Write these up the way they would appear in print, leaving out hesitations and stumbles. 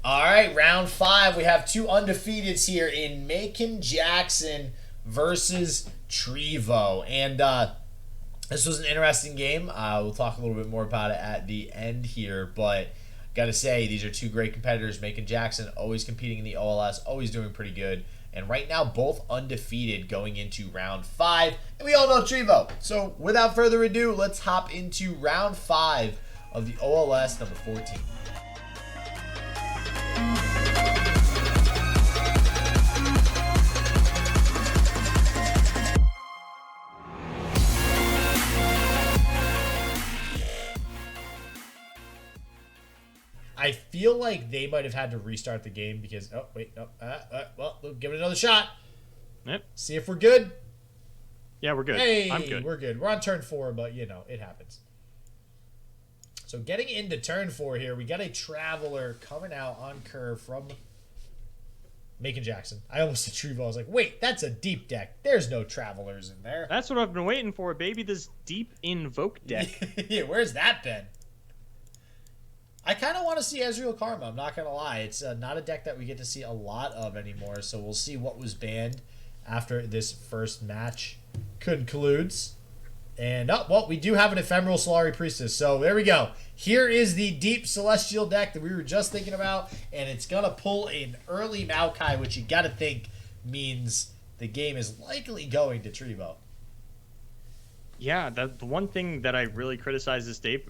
All right, round 5. We have two undefeateds here in Maykon Jackson versus Trivo. And this was an interesting game. We'll talk a little bit more about it at the end here. But got to say, these are two great competitors. Maykon Jackson always competing in the OLS, always doing pretty good. And right now, both undefeated going into round 5. And we all know Trivo. So without further ado, let's hop into round 5 of the OLS number 14. I feel like they might have had to restart the game because... Oh, wait. No. Well, we'll give it another shot. Yep. See if we're good. Yeah, we're good. Hey, I'm good. We're good. We're on turn 4, but, you know, it happens. So getting into turn 4 here, we got a Traveler coming out on curve from Maykon Jackson. I almost said Trivo. I was like, wait, that's a deep deck. There's no Travelers in there. That's what I've been waiting for, baby. This deep invoke deck. Yeah, where's that been? I kind of want to see Ezreal Karma. I'm not going to lie. It's not a deck that we get to see a lot of anymore, so we'll see what was banned after this first match concludes. And, oh, well, we do have an Ephemeral Solari Priestess, so there we go. Here is the deep Celestial deck that we were just thinking about, and it's going to pull an early Maokai, which you got to think means the game is likely going to Trivo. Yeah, the one thing that I really criticize this day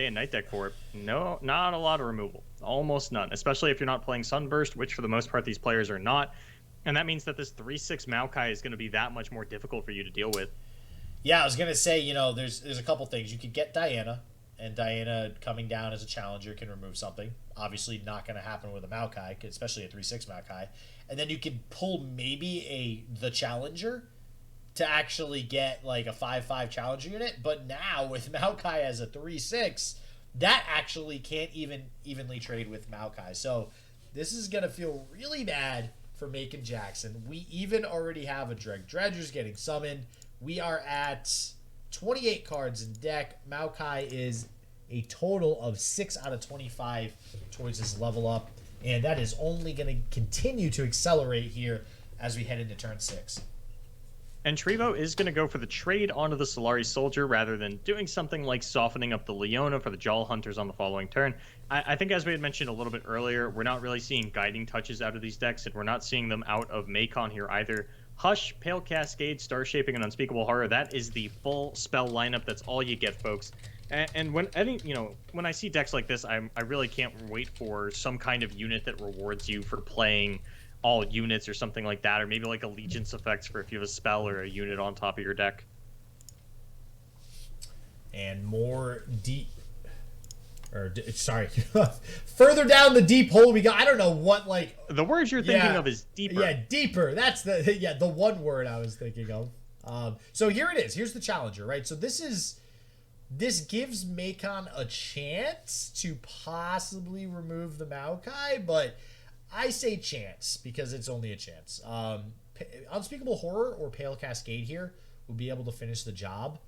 and night deck for, not a lot of removal. Almost none, especially if you're not playing Sunburst, which for the most part these players are not. And that means that this 3/6 Maokai is going to be that much more difficult for you to deal with. Yeah, I was going to say, you know, there's a couple things. You could get Diana, and Diana coming down as a challenger can remove something. Obviously not going to happen with a Maokai, especially a 3/6 Maokai. And then you could pull maybe the challenger to actually get like a 5/5 challenger unit, but now with Maokai as a 3/6, that actually can't even evenly trade with Maokai. So this is gonna feel really bad for Maykon Jackson. We even already have a Dredgers getting summoned. We are at 28 cards in deck. Maokai is a total of 6 out of 25 towards his level up, and that is only gonna continue to accelerate here as we head into turn 6. And Trivo is going to go for the trade onto the Solari Soldier rather than doing something like softening up the Leona for the Jaw Hunters on the following turn. I think as we had mentioned a little bit earlier, we're not really seeing guiding touches out of these decks, and we're not seeing them out of Maykon here either. Hush, Pale Cascade, Star Shaping, and Unspeakable Horror, that is the full spell lineup. That's all you get, folks. And when I see decks like this, I really can't wait for some kind of unit that rewards you for playing all units or something like that, or maybe like allegiance effects for if you have a spell or a unit on top of your deck. And more deep, further down the deep hole we got. I don't know what, like, the words you're thinking of is deeper. Yeah, deeper. That's the one word I was thinking of. So here it is. Here's the challenger, right? So this gives Maykon a chance to possibly remove the Maokai, but I say chance because it's only a chance. Unspeakable Horror or Pale Cascade here will be able to finish the job.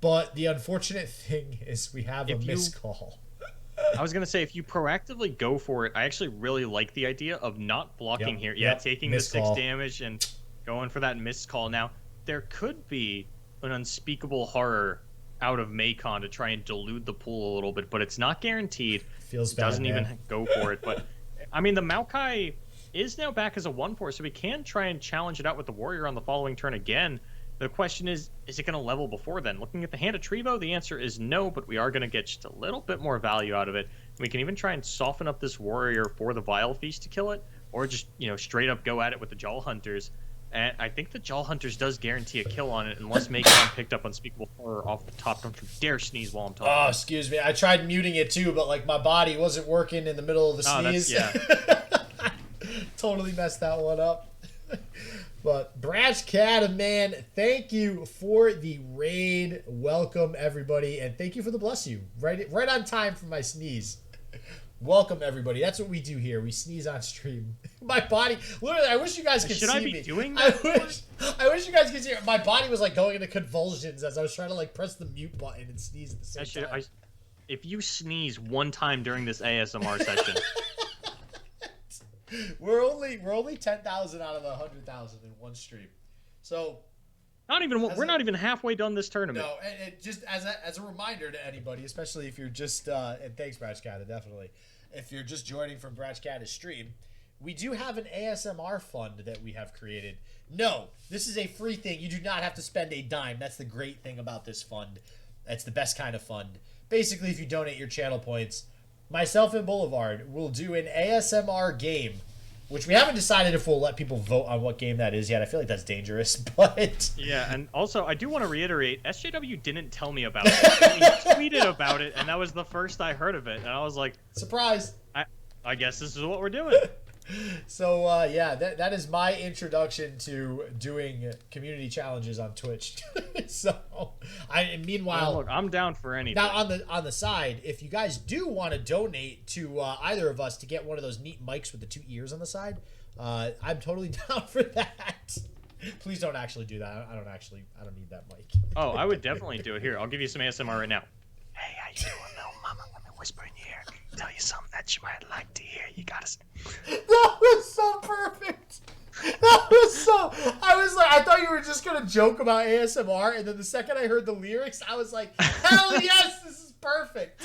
But the unfortunate thing is we have a missed call. I was going to say, if you proactively go for it, I actually really like the idea of not blocking here. Yeah, taking the 6 damage and going for that missed call. Now, there could be an Unspeakable Horror out of Maykon to try and dilute the pool a little bit, but it's not guaranteed. Feels bad, doesn't even go for it, but... I mean, the Maokai is now back as a 1/4, so we can try and challenge it out with the Warrior on the following turn again. The question is it going to level before then? Looking at the hand of Trivo, the answer is no, but we are going to get just a little bit more value out of it. We can even try and soften up this Warrior for the Vile Feast to kill it, or just, straight up go at it with the Jaw Hunters. And I think the Jaw Hunters does guarantee a kill on it, unless Maykon picked up Unspeakable Horror off the top. Don't you dare sneeze while I'm talking. Oh, excuse me. I tried muting it too, but like my body wasn't working in the middle of the sneeze. Totally messed that one up. But Brash Cat, man, thank you for the raid. Welcome everybody, and thank you for the bless you. Right on time for my sneeze. Welcome everybody. That's what we do here. We sneeze on stream. My body, literally, I wish you guys could see me. Should I be doing that? I wish you guys could see it. My body was like going into convulsions as I was trying to like press the mute button and sneeze at the same time. If you sneeze one time during this ASMR session, only 10,000 out of the 100,000 in one stream, so we're not even halfway done this tournament. no. And just as a reminder to anybody, especially if you're just and thanks Bratchcata, definitely, if you're just joining from Bratchcata's stream, we do have an ASMR fund that we have created. No, this is a free thing. You do not have to spend a dime. That's the great thing about this fund. That's the best kind of fund. Basically, if you donate your channel points, myself and Boulevard will do an ASMR game, which we haven't decided if we'll let people vote on what game that is yet. I feel like that's dangerous, but... Yeah, and also, I do want to reiterate, SJW didn't tell me about it. He tweeted about it, and that was the first I heard of it, and I was like... Surprise! I guess this is what we're doing. So, yeah, that is my introduction to doing community challenges on Twitch. So, meanwhile... Look, I'm down for anything. Now, on the side, if you guys do want to donate to either of us to get one of those neat mics with the 2 ears on the side, I'm totally down for that. Please don't actually do that. I don't need that mic. Oh, I would definitely do it. Here, I'll give you some ASMR right now. Hey, how you doing, little mama? Let me whisper in your ear. Tell you something that you might like to hear. You gotta... That was so perfect. I thought you were just gonna joke about ASMR, and then the second I heard the lyrics, I was like, hell yes, this is perfect.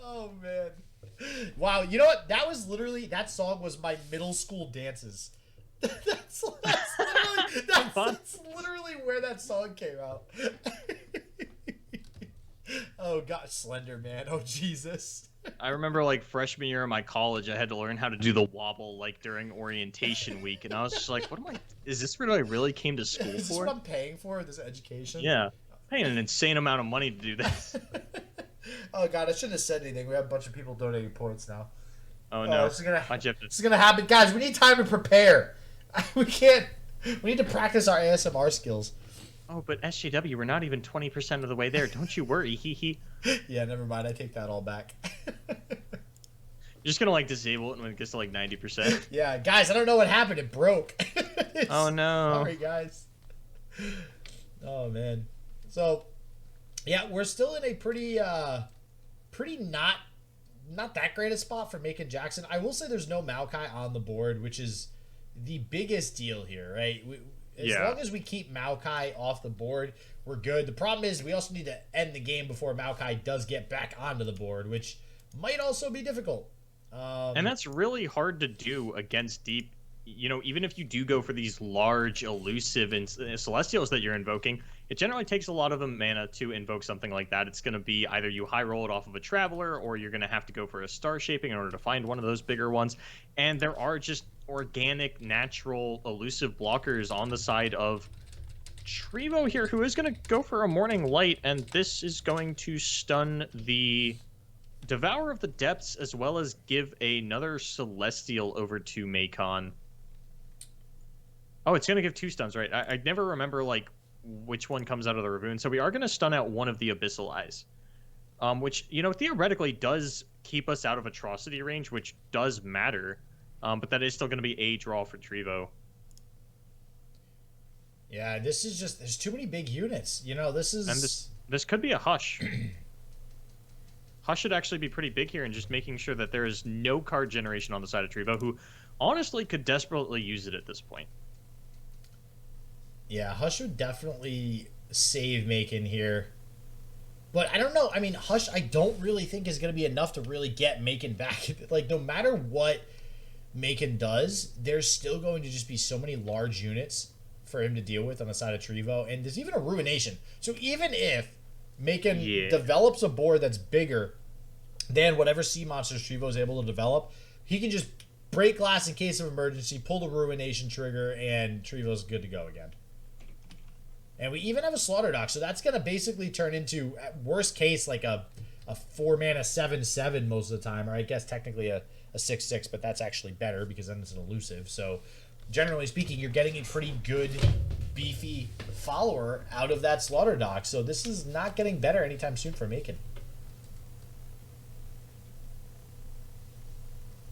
Oh man. Wow, you know what? That song was my middle school dances. That's literally where that song came out. Oh god, Slender Man. Oh Jesus. I remember like freshman year of my college, I had to learn how to do the wobble like during orientation week, and I was just like, is this what I really came to school for? Is this what I'm paying for, this education? Yeah. Paying an insane amount of money to do this. Oh god, I shouldn't have said anything. We have a bunch of people donating points now. Oh no. This is gonna happen. Guys, we need time to prepare. We need to practice our ASMR skills. Oh, but SJW, we're not even 20% of the way there. Don't you worry, hee hee. Yeah, never mind. I take that all back. You're just gonna like disable it when it gets to like 90%. Yeah, guys, I don't know what happened. It broke. Oh no. Sorry, guys. Oh man. So, yeah, we're still in a pretty not that great a spot for Maykon Jackson. I will say there's no Maokai on the board, which is the biggest deal here, right? As long as we keep Maokai off the board, we're good. The problem is we also need to end the game before Maokai does get back onto the board, which might also be difficult. And that's really hard to do against deep. You know, even if you do go for these large, elusive Celestials that you're invoking, it generally takes a lot of mana to invoke something like that. It's going to be either you high roll it off of a Traveler, or you're going to have to go for a Star Shaping in order to find one of those bigger ones. And there are just organic, natural, elusive blockers on the side of Trivo here, who is going to go for a Morning Light, and this is going to stun the Devourer of the Depths, as well as give another Celestial over to Maykon. Oh, it's going to give 2 stuns, right? I never remember, like, which one comes out of the Raboon. So we are going to stun out one of the Abyssal Eyes, which, you know, theoretically does keep us out of Atrocity range, which does matter, but that is still going to be a draw for Trivo. Yeah, this is just... There's too many big units. You know, this is... And this could be a Hush. Hush should actually be pretty big here, and just making sure that there is no card generation on the side of Trivo, who honestly could desperately use it at this point. Yeah, Hush would definitely save Maykon here. But I don't know. I mean, Hush, I don't really think is going to be enough to really get Maykon back. Like, no matter what Maykon does, there's still going to just be so many large units for him to deal with on the side of Trivo. And there's even a Ruination. So even if Maykon develops a board that's bigger than whatever sea monsters Trivo is able to develop, he can just break glass in case of emergency, pull the Ruination trigger, and Trivo's good to go again. And we even have a Slaughter Dock, so that's going to basically turn into, at worst case, like a 4-mana 7/7 most of the time, or I guess technically a 6/6, but that's actually better because then it's an elusive. So generally speaking, you're getting a pretty good, beefy follower out of that Slaughter Dock. So this is not getting better anytime soon for Maykon.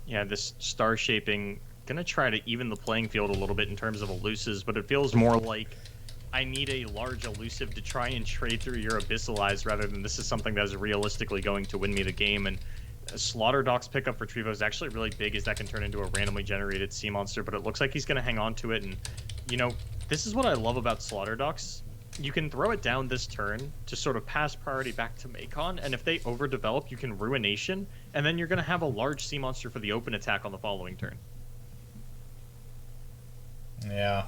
Yeah, this Star Shaping, going to try to even the playing field a little bit in terms of elusives, but it feels more like I need a large elusive to try and trade through your Abyssal Eyes rather than this is something that is realistically going to win me the game. And A Slaughter Doc's pickup for Trivo is actually really big, as that can turn into a randomly generated sea monster, but it looks like he's going to hang on to it. And, you know, this is what I love about Slaughter Docs. You can throw it down this turn to sort of pass priority back to Maykon, and if they overdevelop, you can Ruination, and then you're going to have a large sea monster for the open attack on the following turn. Yeah.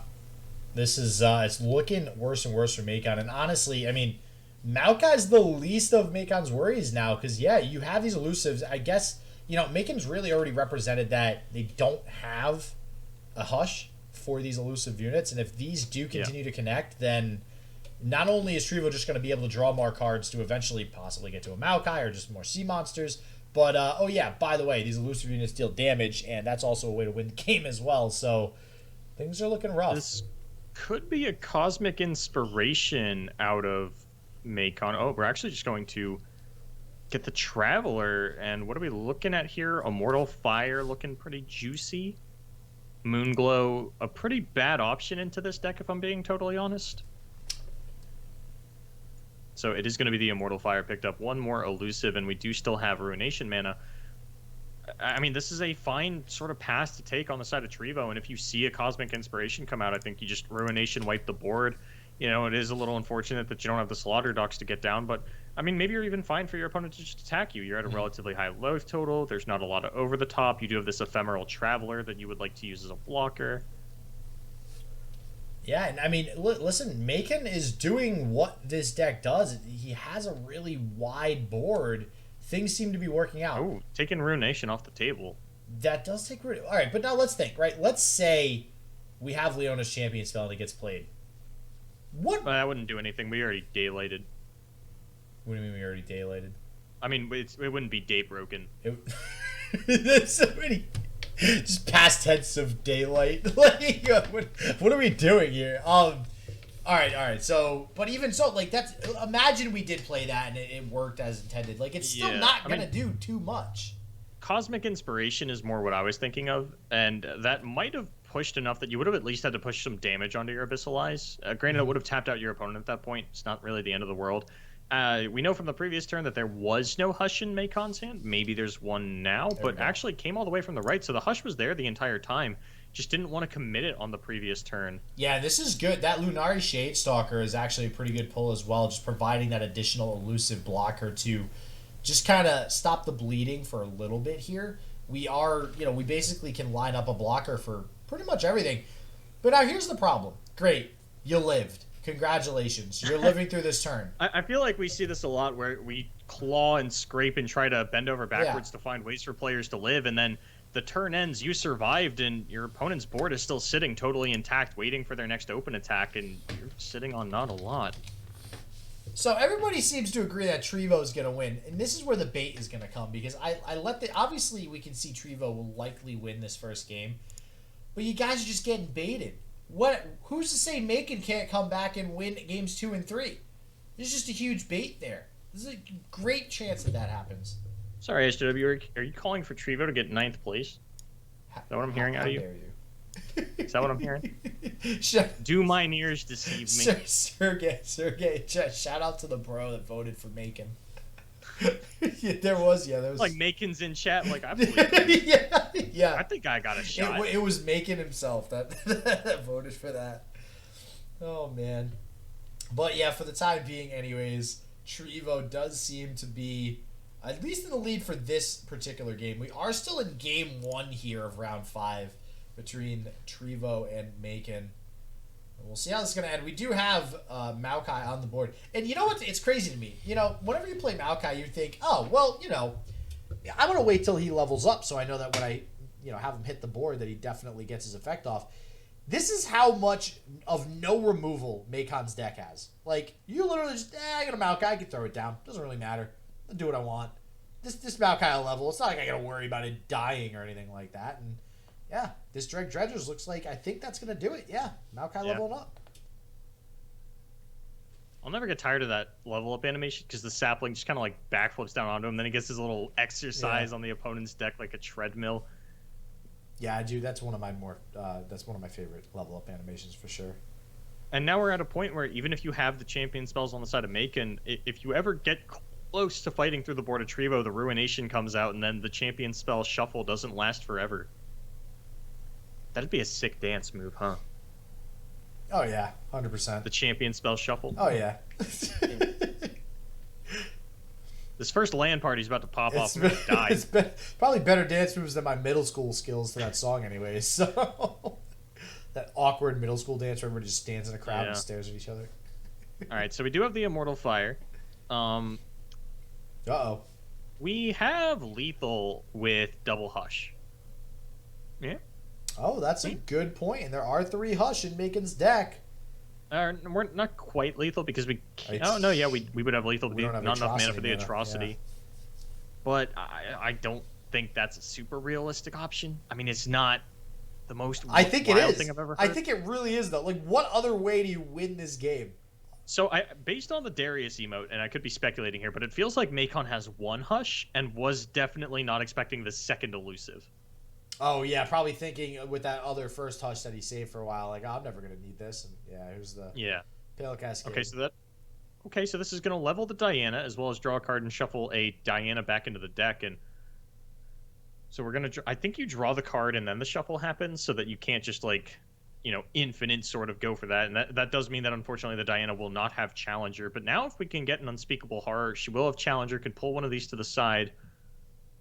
This is, it's looking worse and worse for Maykon. And honestly, I mean, Maokai's the least of Maykon's worries now, because, yeah, you have these elusives. I guess, you know, Maykon's really already represented that they don't have a Hush for these elusive units, and if these do continue to connect, then not only is Trivo just going to be able to draw more cards to eventually possibly get to a Maokai or just more sea monsters, but, oh yeah, by the way, these elusive units deal damage, and that's also a way to win the game as well, so things are looking rough. This could be a Cosmic Inspiration out of Maykon. Oh, we're actually just going to get the Traveler, and what are we looking at here? Immortal Fire looking pretty juicy. Moonglow, a pretty bad option into this deck, if I'm being totally honest. So it is going to be the Immortal Fire picked up. One more elusive, and we do still have Ruination mana. I mean, this is a fine sort of pass to take on the side of Trivo, and if you see a Cosmic Inspiration come out, I think you just Ruination wipe the board. You know, it is a little unfortunate that you don't have the Slaughter Docs to get down, but, I mean, maybe you're even fine for your opponent to just attack you. You're at a relatively high loath total. There's not a lot of over the top. You do have this Ephemeral Traveler that you would like to use as a blocker. Yeah, and I mean, listen, Maykon is doing what this deck does. He has a really wide board. Things seem to be working out. Oh, taking Ruination off the table. That does take root. All right, but now let's think, right? Let's say we have Leona's Champion spell and it gets played. What? That wouldn't do anything. We already daylighted. What do you mean we already daylighted? I mean, it wouldn't be day broken. There's so many... Just past tense of daylight. Like, what are we doing here? All right. So, but even so, like, that's, imagine we did play that and it worked as intended. Like, it's still not gonna do too much. Cosmic Inspiration is more what I was thinking of, and that might have pushed enough that you would have at least had to push some damage onto your Abyssal Eyes. Granted, it would have tapped out your opponent at that point. It's not really the end of the world. We know from the previous turn that there was no Hush in Maykon's hand. Maybe there's one now, but actually came all the way from the right, so the Hush was there the entire time. Just didn't want to commit it on the previous turn. Yeah, this is good. That Lunari Shadestalker is actually a pretty good pull as well, just providing that additional elusive blocker to just kind of stop the bleeding for a little bit here. We are, you know, we basically can line up a blocker for pretty much everything. But now here's the problem. Great, you lived. Congratulations. You're living through this turn. I feel like we see this a lot where we claw and scrape and try to bend over backwards to find ways for players to live, and then the turn ends, you survived, and your opponent's board is still sitting totally intact, waiting for their next open attack, and you're sitting on not a lot. So everybody seems to agree that Trivo is going to win, and this is where the bait is going to come, because obviously we can see Trivo will likely win this first game, but you guys are just getting baited. Who's to say Maykon can't come back and win games 2 and 3? There's just a huge bait there. There's a great chance that happens. Sorry, SJW, are you calling for Trivo to get 9th place? Is that what I'm hearing out of you? Is that what I'm hearing? Do mine ears deceive me? Sergey, shout out to the bro that voted for Maykon. There was. Like Maykon's in chat. Like, I believe yeah. I think I got a shot. It was Maykon himself that voted for that. Oh man. But yeah, for the time being, anyways, Trivo does seem to be at least in the lead for this particular game. We are still in game 1 here of round 5 between Trivo and Maykon. We'll see how this is going to end. We do have Maokai on the board. And you know what? It's crazy to me. You know, whenever you play Maokai, you think, oh, well, you know, I want to wait till he levels up so I know that when I, you know, have him hit the board that he definitely gets his effect off. This is how much of no removal Maykon's deck has. Like, you literally just, I got a Maokai, I can throw it down. Doesn't really matter. I'll do what I want. This Maokai will level. It's not like I got to worry about it dying or anything like that. And yeah, this Dreg Dredgers looks like I think that's going to do it. Yeah, Maokai leveling up. I'll never get tired of that level up animation because the sapling just kind of like backflips down onto him. Then he gets his little exercise on the opponent's deck like a treadmill. Yeah, I do. That's one of my that's one of my favorite level up animations for sure. And now we're at a point where even if you have the champion spells on the side of Maykon, if you ever get close to fighting through the board of Trivo, the Ruination comes out, and then the champion spell Shuffle doesn't last forever. That'd be a sick dance move, huh? Oh yeah, 100%. The champion spell Shuffle. Oh yeah. This first LAN party's about to pop off and die. It's probably better dance moves than my middle school skills to that song, anyways. So that awkward middle school dance where everybody just stands in a crowd and stares at each other. All right, so we do have the Immortal Fire. Uh-oh. We have Lethal with Double Hush. Yeah. Oh, that's a good point. And there are 3 Hush in Maykon's deck. We're not quite lethal because we can't. Oh, no, yeah, we would have lethal, but not enough mana for the Atrocity. Yeah. But I don't think that's a super realistic option. I mean, it's not the most I think it is. Thing I've ever heard. I think it really is, though. Like, what other way do you win this game? So, based on the Darius emote, and I could be speculating here, but it feels like Maykon has 1 Hush and was definitely not expecting the second elusive. Oh, yeah, probably thinking with that other first Hush that he saved for a while, like, oh, I'm never going to need this. And yeah, here's the Pale Cascade. Okay, so this is going to level the Diana, as well as draw a card and shuffle a Diana back into the deck. And so we're going to... I think you draw the card and then the shuffle happens, so that you can't just, like, you know, infinite sort of go for that. And that does mean that, unfortunately, the Diana will not have Challenger. But now if we can get an Unspeakable Horror, she will have Challenger, can pull one of these to the side...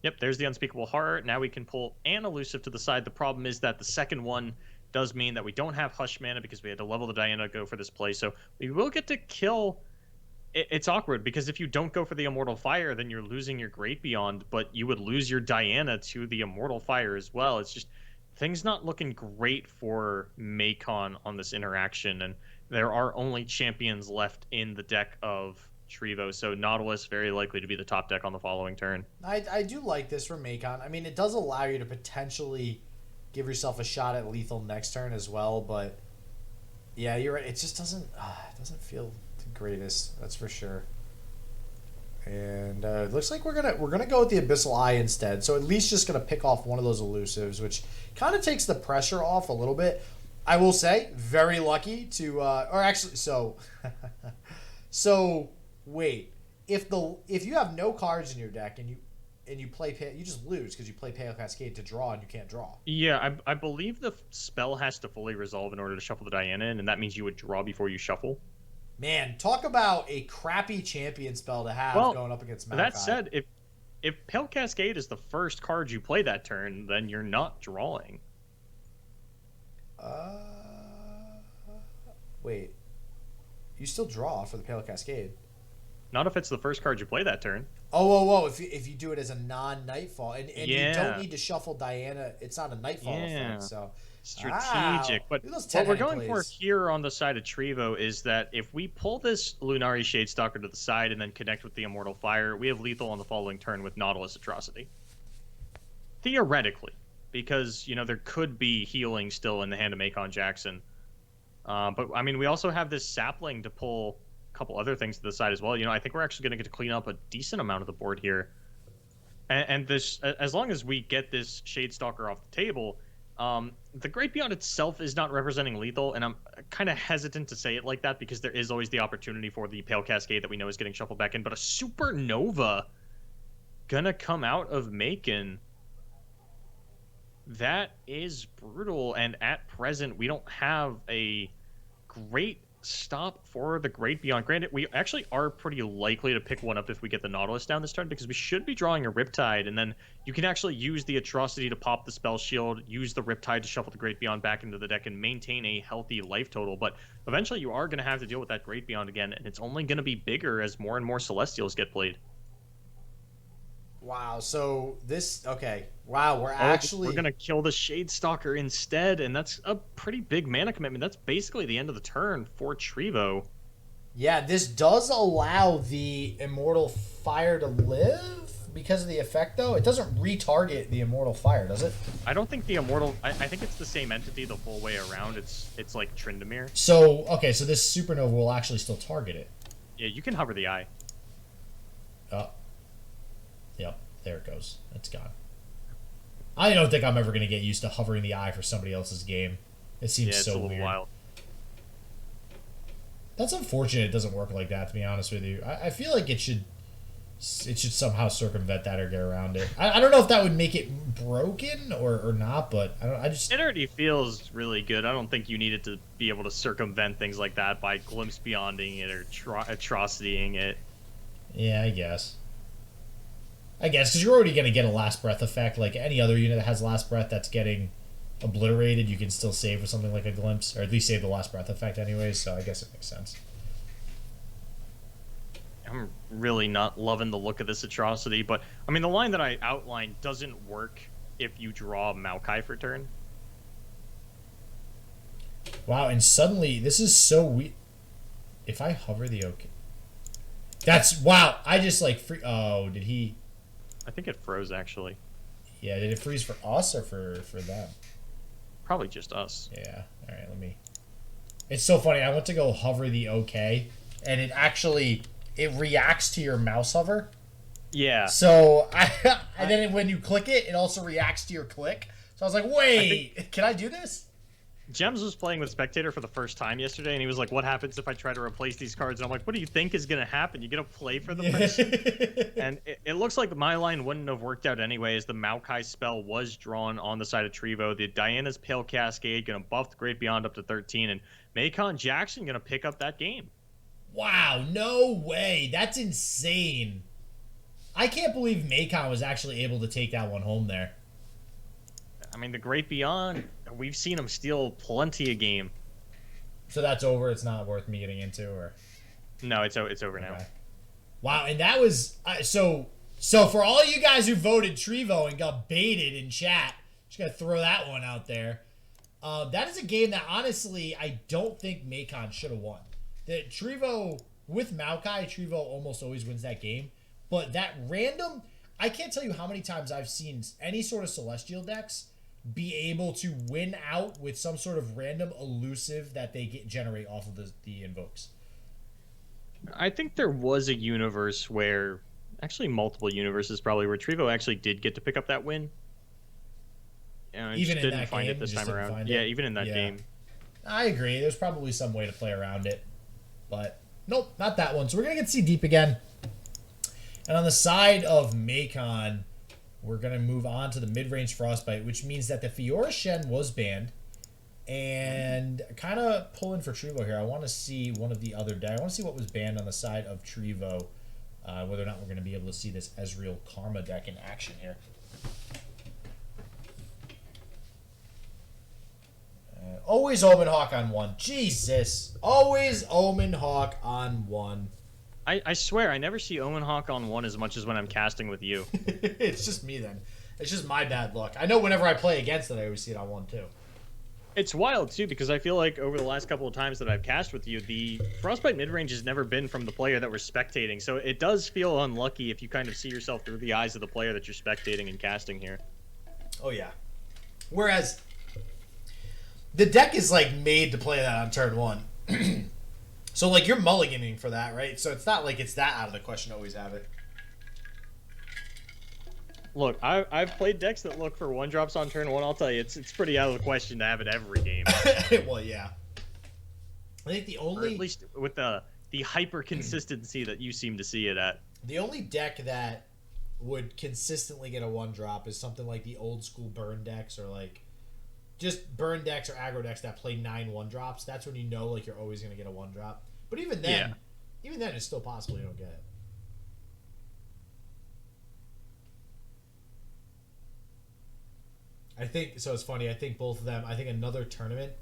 Yep, there's the Unspeakable Horror. Now we can pull an Elusive to the side. The problem is that the second one does mean that we don't have Hush mana because we had to level the Diana to go for this play. So we will get to kill... It's awkward because if you don't go for the Immortal Fire, then you're losing your Great Beyond, but you would lose your Diana to the Immortal Fire as well. It's just... Things not looking great for Maykon on this interaction, and there are only champions left in the deck of Trivo, so Nautilus very likely to be the top deck on the following turn. I do like this for Maykon. I mean, it does allow you to potentially give yourself a shot at lethal next turn as well, but yeah, you're right. It just doesn't feel the greatest, that's for sure. And it looks like we're gonna go with the Abyssal Eye instead. So at least just gonna pick off one of those elusives, which kind of takes the pressure off a little bit. I will say, very lucky to, or actually, so, so. Wait, if you have no cards in your deck and you play, you just lose because you play Pale Cascade to draw and you can't draw. Yeah, I believe the spell has to fully resolve in order to shuffle the Diana in, and that means you would draw before you shuffle. Man, talk about a crappy champion spell to have going up against Maykon. That said, if Pale Cascade is the first card you play that turn, then you're not drawing. Wait, you still draw for the Pale Cascade. Not if it's the first card you play that turn. Oh! If you do it as a non-Nightfall, and you don't need to shuffle Diana, it's not a Nightfall effect. So strategic. But what we're going for here on the side of Trivo is that if we pull this Lunari Shadestalker to the side and then connect with the Immortal Fire, we have lethal on the following turn with Nautilus Atrocity. Theoretically, because there could be healing still in the hand of Maykon Jackson. But I mean, we also have this Sapling to pull couple other things to the side as well. I think we're actually going to get to clean up a decent amount of the board here. And this, as long as we get this Shadestalker off the table, the Great Beyond itself is not representing lethal, and I'm kind of hesitant to say it like that because there is always the opportunity for the Pale Cascade that we know is getting shuffled back in, but a Supernova gonna come out of Maykon. That is brutal, and at present, we don't have a great stop for the Great Beyond. Granted, we actually are pretty likely to pick one up if we get the Nautilus down this turn because we should be drawing a Riptide, and then you can actually use the Atrocity to pop the Spell Shield, use the Riptide to shuffle the Great Beyond back into the deck and maintain a healthy life total. But eventually you are going to have to deal with that Great Beyond again, and it's only going to be bigger as more and more Celestials get played. Wow, so this... Okay. Wow, we're going to kill the Shadestalker instead, and that's a pretty big mana commitment. That's basically the end of the turn for Trivo. Yeah, this does allow the Immortal Fire to live because of the effect, though. It doesn't retarget the Immortal Fire, does it? I don't think the Immortal... I think it's the same entity the full way around. It's like Tryndamere. So, okay, so this Supernova will actually still target it. Yeah, you can hover the eye. Oh. Yep, there it goes. It's gone. I don't think I'm ever going to get used to hovering the eye for somebody else's game. It seems so weird. Wild. That's unfortunate it doesn't work like that, to be honest with you. I feel like it should it should somehow circumvent that or get around it. I don't know if that would make it broken or not, but I just... It already feels really good. I don't think you needed to be able to circumvent things like that by glimpse beyonding it or atrocitying it. Yeah, I guess, because you're already going to get a last breath effect. Like any other unit that has last breath that's getting obliterated, you can still save with something like a glimpse, or at least save the last breath effect anyways, so I guess it makes sense. I'm really not loving the look of this atrocity, but I mean, the line that I outlined doesn't work if you draw Maokai for turn. Wow, and suddenly, this is so weird. If I hover the OK... That's... Wow, I just like... Oh, did he... I think it froze, actually. Yeah, did it freeze for us or for them? Probably just us. Yeah, alright, let me... It's so funny, I went to go hover the OK, and it actually... It reacts to your mouse hover. Yeah. So, and then when you click it, it also reacts to your click. So I was like, wait, can I do this? Gems was playing with Spectator for the first time yesterday, and he was like, what happens if I try to replace these cards? And I'm like, what do you think is going to happen? You're going to play for the person? And it looks like my line wouldn't have worked out anyway, as the Maokai spell was drawn on the side of Trivo. The Diana's Pale Cascade going to buff the Great Beyond up to 13, and Maykon Jackson going to pick up that game. Wow, no way. That's insane. I can't believe Maykon was actually able to take that one home there. I mean, the Great Beyond, we've seen him steal plenty of game. So that's over? It's not worth me getting into? Or no, it's over now. Wow, and that was... So for all you guys who voted Trivo and got baited in chat, just got to throw that one out there. That is a game that, honestly, I don't think Maykon should have won. That Trivo, with Maokai, Trivo almost always wins that game. But that random... I can't tell you how many times I've seen any sort of Celestial decks be able to win out with some sort of random elusive that they generate off of the invokes. I think there was a universe where... Actually, multiple universes probably, where Trivo actually did get to pick up that win. And even just in didn't that find game, it this time around. Yeah, even in that game. I agree. There's probably some way to play around it. But, nope, not that one. So we're going to get See Deep again. And on the side of Maykon, we're going to move on to the mid-range Frostbite, which means that the Fiora Shen was banned. And kind of pulling for Trivo here. I want to see one of the other decks. I want to see what was banned on the side of Trivo. Whether or not we're going to be able to see this Ezreal Karma deck in action here. Always Omen Hawk on one. Jesus. Always Omen Hawk on one. I swear, I never see Omen Hawk on one as much as when I'm casting with you. It's just me then. It's just my bad luck. I know whenever I play against it, I always see it on one too. It's wild too, because I feel like over the last couple of times that I've cast with you, the Frostbite midrange has never been from the player that we're spectating. So it does feel unlucky if you kind of see yourself through the eyes of the player that you're spectating and casting here. Oh yeah. Whereas the deck is like made to play that on turn one. So like you're mulliganing for that, right? So it's not like it's that out of the question to always have it. Look, I've played decks that look for one drops on turn one. I'll tell you, it's pretty out of the question to have it every game. Well, yeah. I think the only, or at least with the hyper consistency that you seem to see it at. The only deck that would consistently get a one drop is something like the old school burn decks, or like just burn decks or aggro decks that play 9 1-drops. That's when you know like you're always gonna get a 1-drop. But even then, it's still possible you don't get it. I think so. It's funny. I think both of them. I think another tournament.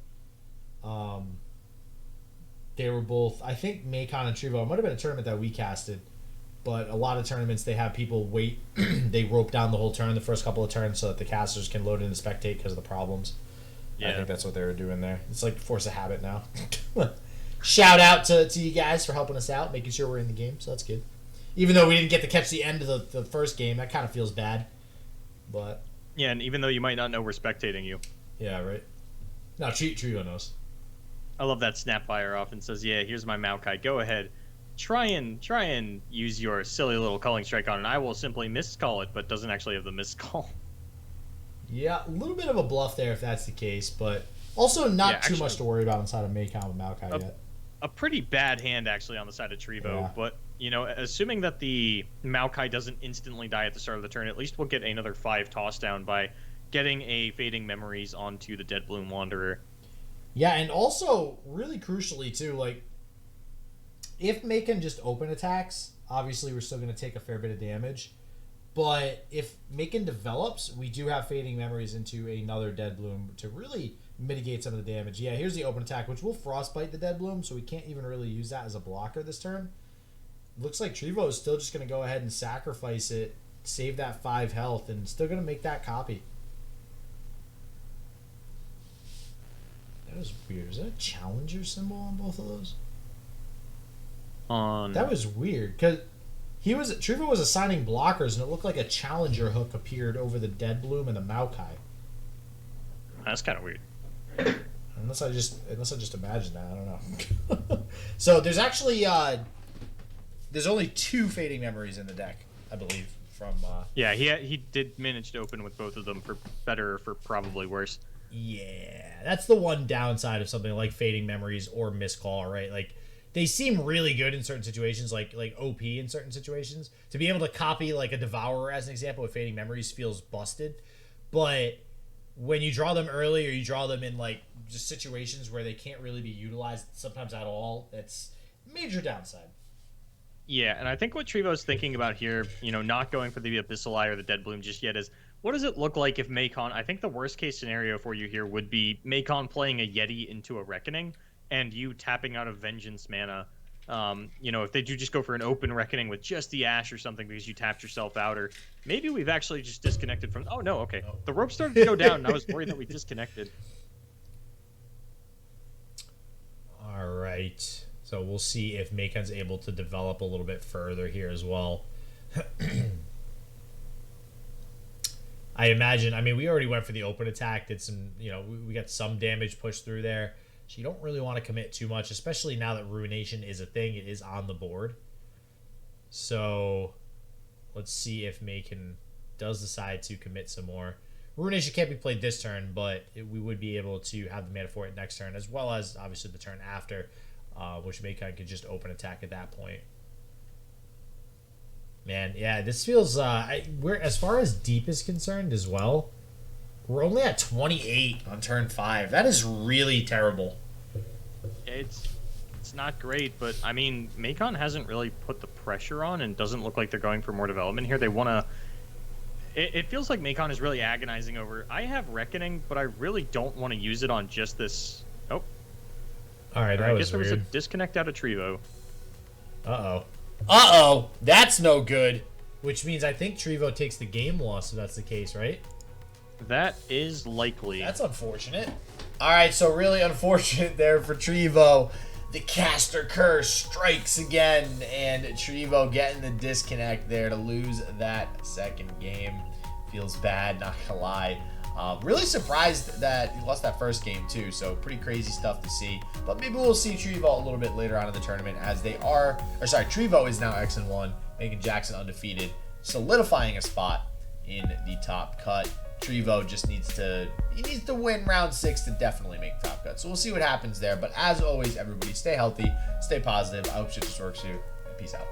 They were both. I think Maykon and Trivo. It might have been a tournament that we casted, but a lot of tournaments they have people wait. They rope down the whole turn, the first couple of turns, so that the casters can load in and spectate because of the problems. Yeah. I think that's what they were doing there. It's like force of habit now. Shout out to you guys for helping us out, making sure we're in the game. So that's good. Even though we didn't get to catch the end of the first game, that kind of feels bad. But yeah, and even though you might not know we're spectating you. Yeah, right. No, Trivo knows. I love that Snapfire often says, "Yeah, here's my Maokai. Go ahead, try and use your silly little Culling Strike on it. I will simply miscall it, but doesn't actually have the miscall." Yeah, a little bit of a bluff there if that's the case, but also not too much to worry about inside of Maykon with Maokai yet. A pretty bad hand actually on the side of Trivo, but assuming that the Maokai doesn't instantly die at the start of the turn, at least we'll get another 5 toss down by getting a Fading Memories onto the Dead Bloom Wanderer. Yeah, and also, really crucially, too, like, if Maykon just open attacks, obviously we're still going to take a fair bit of damage. But if Maykon develops, we do have Fading Memories into another Dead Bloom to really mitigate some of the damage. Yeah, here's the open attack, which will Frostbite the Dead Bloom, so we can't even really use that as a blocker this turn. Looks like Trivo is still just going to go ahead and sacrifice it, save that 5 health, and still going to make that copy. That was weird. Is that a challenger symbol on both of those? That was weird, because Trivo was assigning blockers, and it looked like a challenger hook appeared over the Dead Bloom and the Maokai. That's kind of weird. Unless I just imagined that, I don't know. So there's actually there's only 2 Fading Memories in the deck, I believe. From yeah, he did manage to open with both of them, for better or for probably worse. Yeah, that's the one downside of something like Fading Memories or Miscall, right? Like, they seem really good in certain situations, like OP in certain situations. To be able to copy like a Devourer as an example with Fading Memories feels busted, but when you draw them early or you draw them in like just situations where they can't really be utilized sometimes at all, that's major downside. Yeah, and I think what Trivo's thinking about here, not going for the Abyssal Eye or the Dead Bloom just yet, is what does it look like if Maykon... I think the worst case scenario for you here would be Maykon playing a Yeti into a Reckoning and you tapping out of Vengeance mana. If they do just go for an open Reckoning with just the Ash or something because you tapped yourself out, or maybe we've actually just disconnected from... Oh, no, okay. Oh. The rope started to go down, and I was worried that we disconnected. All right. So we'll see if Maykon's able to develop a little bit further here as well. I imagine, we already went for the open attack, did some, we got some damage pushed through there. So you don't really want to commit too much, especially now that Ruination is a thing. It is on the board. So let's see if Maykon does decide to commit some more. Ruination can't be played this turn, but we would be able to have the mana for it next turn, as well as, obviously, the turn after, which Maykon could just open attack at that point. Man, yeah, this feels... we're as far as deep is concerned as well, we're only at 28 on turn 5. That is really terrible. It's not great, but, Maykon hasn't really put the pressure on and doesn't look like they're going for more development here. They want to... It feels like Maykon is really agonizing over, I have Reckoning, but I really don't want to use it on just this... Oh. All right, that was weird. I guess there was a disconnect out of Trivo. Uh-oh. Uh-oh! That's no good. Which means I think Trivo takes the game loss if that's the case, right? That is likely. That's unfortunate. Alright, so really unfortunate there for Trivo. The caster curse strikes again, and Trivo getting the disconnect there to lose that second game. Feels bad, not gonna lie. Really surprised that he lost that first game too, so pretty crazy stuff to see. But maybe we'll see Trivo a little bit later on in the tournament, as they are, Trivo is now X-1, making Jackson undefeated, solidifying a spot in the top cut. Trivo just needs to win round 6 to definitely make top cut. So we'll see what happens there. But as always, everybody stay healthy, stay positive. I hope shit just works for you, and peace out.